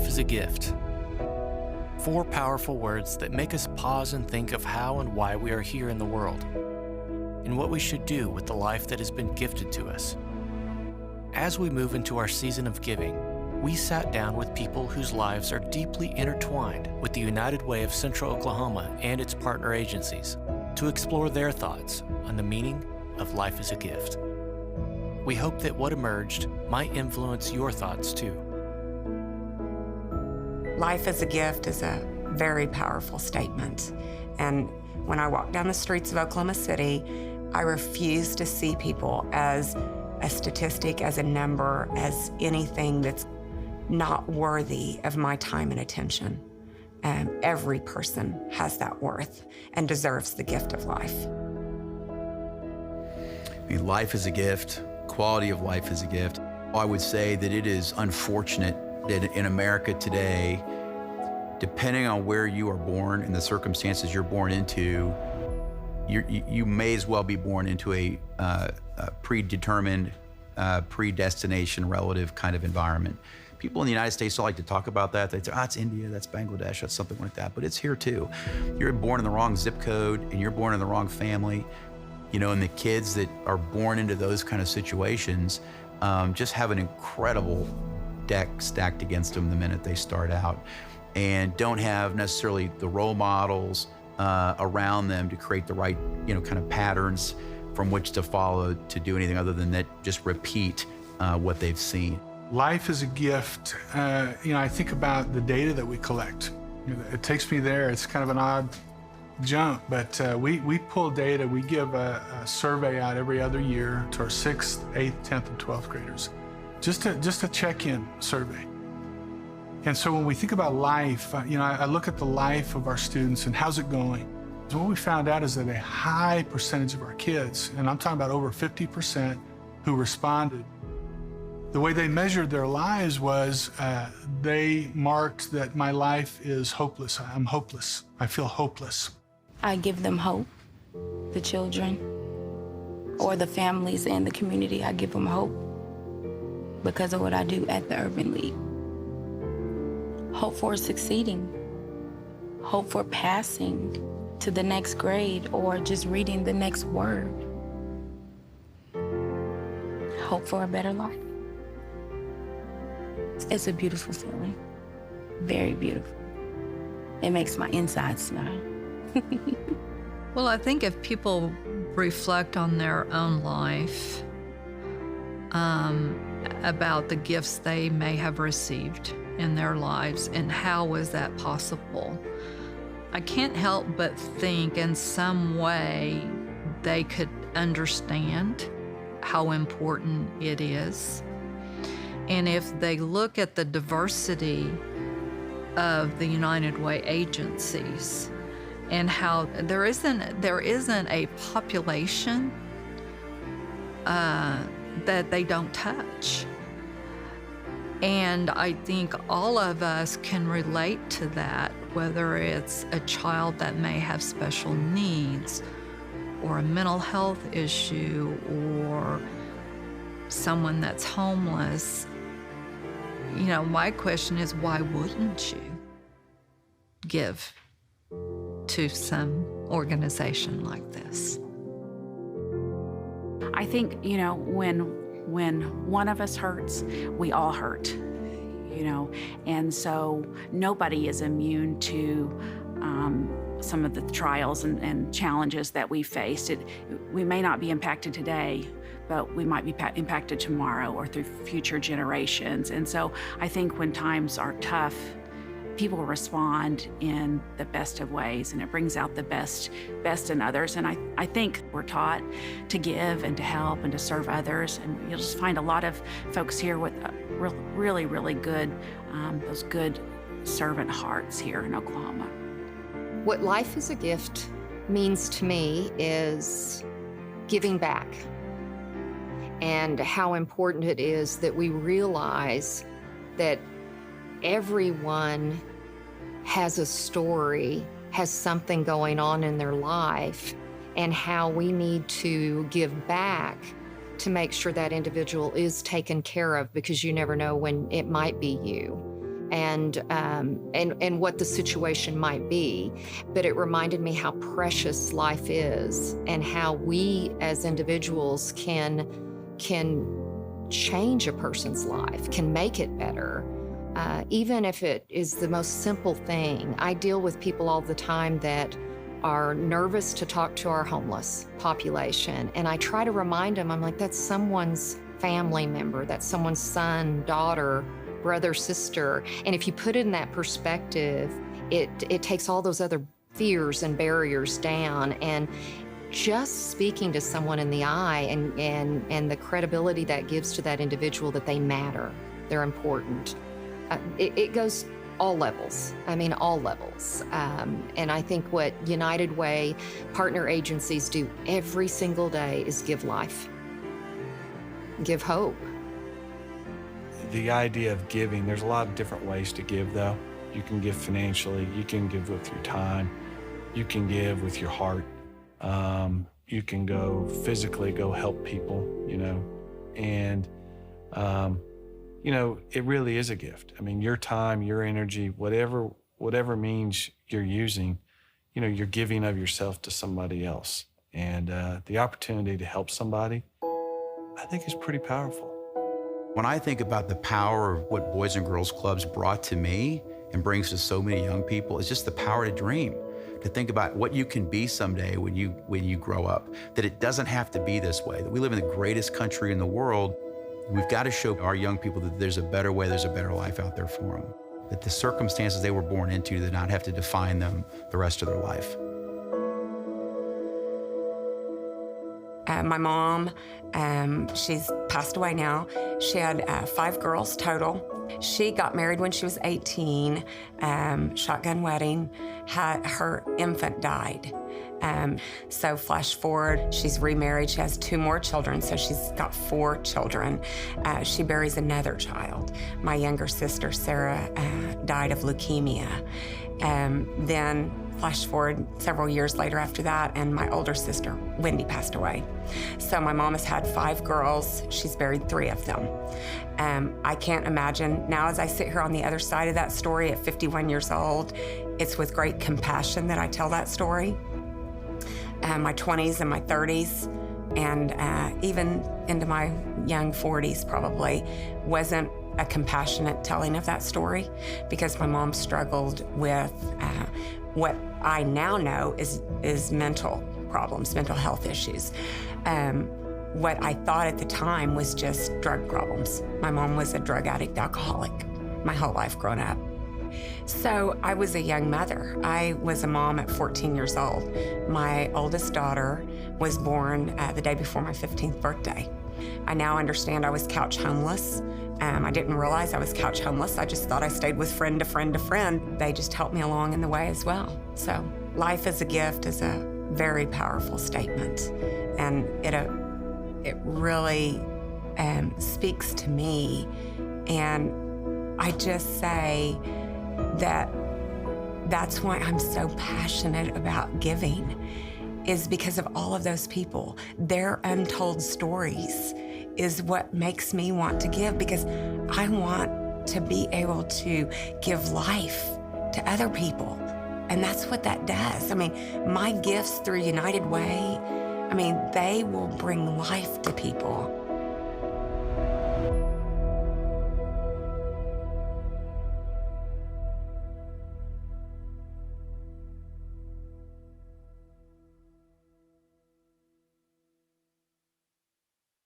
Life is a gift. 4 powerful words that make us pause and think of how and why we are here in the world, and what we should do with the life that has been gifted to us. As we move into our season of giving, we sat down with people whose lives are deeply intertwined with the United Way of Central Oklahoma and its partner agencies to explore their thoughts on the meaning of life as a gift. We hope that what emerged might influence your thoughts too. Life as a gift is a very powerful statement. And when I walk down the streets of Oklahoma City, I refuse to see people as a statistic, as a number, as anything that's not worthy of my time and attention. Every person has that worth and deserves the gift of life. I mean, life is a gift. Quality of life is a gift. I would say that it is unfortunate that in America today, depending on where you are born and the circumstances you're born into, you may as well be born into a predetermined, predestination relative kind of environment. People in the United States don't like to talk about that. They say, it's India, that's Bangladesh, that's something like that, but it's here too. You're born in the wrong zip code and you're born in the wrong family, and the kids that are born into those kind of situations just have an incredible deck stacked against them the minute they start out, and don't have necessarily the role models around them to create the right, kind of patterns from which to follow to do anything other than that, just repeat what they've seen. Life is a gift. I think about the data that we collect. It takes me there. It's kind of an odd jump, but we pull data. We give a survey out every other year to our 6th, 8th, 10th, and 12th graders. Just a check-in survey. And so when we think about life, I look at the life of our students and how's it going. So what we found out is that a high percentage of our kids, and I'm talking about over 50% who responded, the way they measured their lives was they marked that my life is hopeless. I'm hopeless. I feel hopeless. I give them hope, the children, or the families and the community. I give them hope because of what I do at the Urban League. Hope for succeeding, hope for passing to the next grade or just reading the next word. Hope for a better life. It's a beautiful feeling, very beautiful. It makes my insides smile. Well, I think if people reflect on their own life, about the gifts they may have received in their lives and how was that possible, I can't help but think in some way they could understand how important it is. And if they look at the diversity of the United Way agencies and how there isn't a population that they don't touch. And I think all of us can relate to that, whether it's a child that may have special needs or a mental health issue or someone that's homeless. My question is, why wouldn't you give to some organization like this? I think, when one of us hurts, we all hurt, and so nobody is immune to some of the trials and challenges that we faced. We may not be impacted today, but we might be impacted tomorrow or through future generations. And so I think when times are tough, people respond in the best of ways, and it brings out the best in others. And I think we're taught to give and to help and to serve others. And you'll just find a lot of folks here with really, really good, those good servant hearts here in Oklahoma. What life as a gift means to me is giving back, and how important it is that we realize that everyone has a story, has something going on in their life, and how we need to give back to make sure that individual is taken care of, because you never know when it might be you. and what the situation might be. But it reminded me how precious life is and how we as individuals can change a person's life, can make it better. Even if it is the most simple thing. I deal with people all the time that are nervous to talk to our homeless population. And I try to remind them, I'm like, that's someone's family member, that's someone's son, daughter, brother, sister. And if you put it in that perspective, it takes all those other fears and barriers down. And just speaking to someone in the eye and the credibility that gives to that individual that they matter, they're important. It goes all levels. I mean, all levels. And I think what United Way partner agencies do every single day is give life, give hope. The idea of giving, there's a lot of different ways to give, though. You can give financially, you can give with your time, you can give with your heart, you can go physically, go help people, and it really is a gift. I mean, your time, your energy, whatever means you're using, you're giving of yourself to somebody else. And the opportunity to help somebody, I think is pretty powerful. When I think about the power of what Boys and Girls Clubs brought to me and brings to so many young people, it's just the power to dream, to think about what you can be someday when you grow up, that it doesn't have to be this way, that we live in the greatest country in the world. We've got to show our young people that there's a better way, there's a better life out there for them, that the circumstances they were born into did not have to define them the rest of their life. My mom, she's passed away now. She had 5 girls total. She got married when she was 18, shotgun wedding, her infant died. So flash forward, she's remarried, she has 2 more children, so she's got 4 children. She buries another child. My younger sister, Sarah, died of leukemia. Then flash forward several years later after that, and my older sister, Wendy, passed away. So my mom has had 5 girls. She's buried 3 of them. I can't imagine, now as I sit here on the other side of that story at 51 years old, it's with great compassion that I tell that story. My 20s and my 30s, and even into my young 40s probably, wasn't a compassionate telling of that story, because my mom struggled with what I now know is mental problems, mental health issues. What I thought at the time was just drug problems. My mom was a drug addict, alcoholic, my whole life growing up. So I was a young mother. I was a mom at 14 years old. My oldest daughter was born the day before my 15th birthday. I now understand I was couch homeless. I didn't realize I was couch homeless. I just thought I stayed with friend to friend to friend. They just helped me along in the way as well. So life as a gift is a very powerful statement. And it really speaks to me. And I just say that's why I'm so passionate about giving, is because of all of those people. Their untold stories is what makes me want to give, because I want to be able to give life to other people. And that's what that does. I mean, my gifts through United Way, they will bring life to people.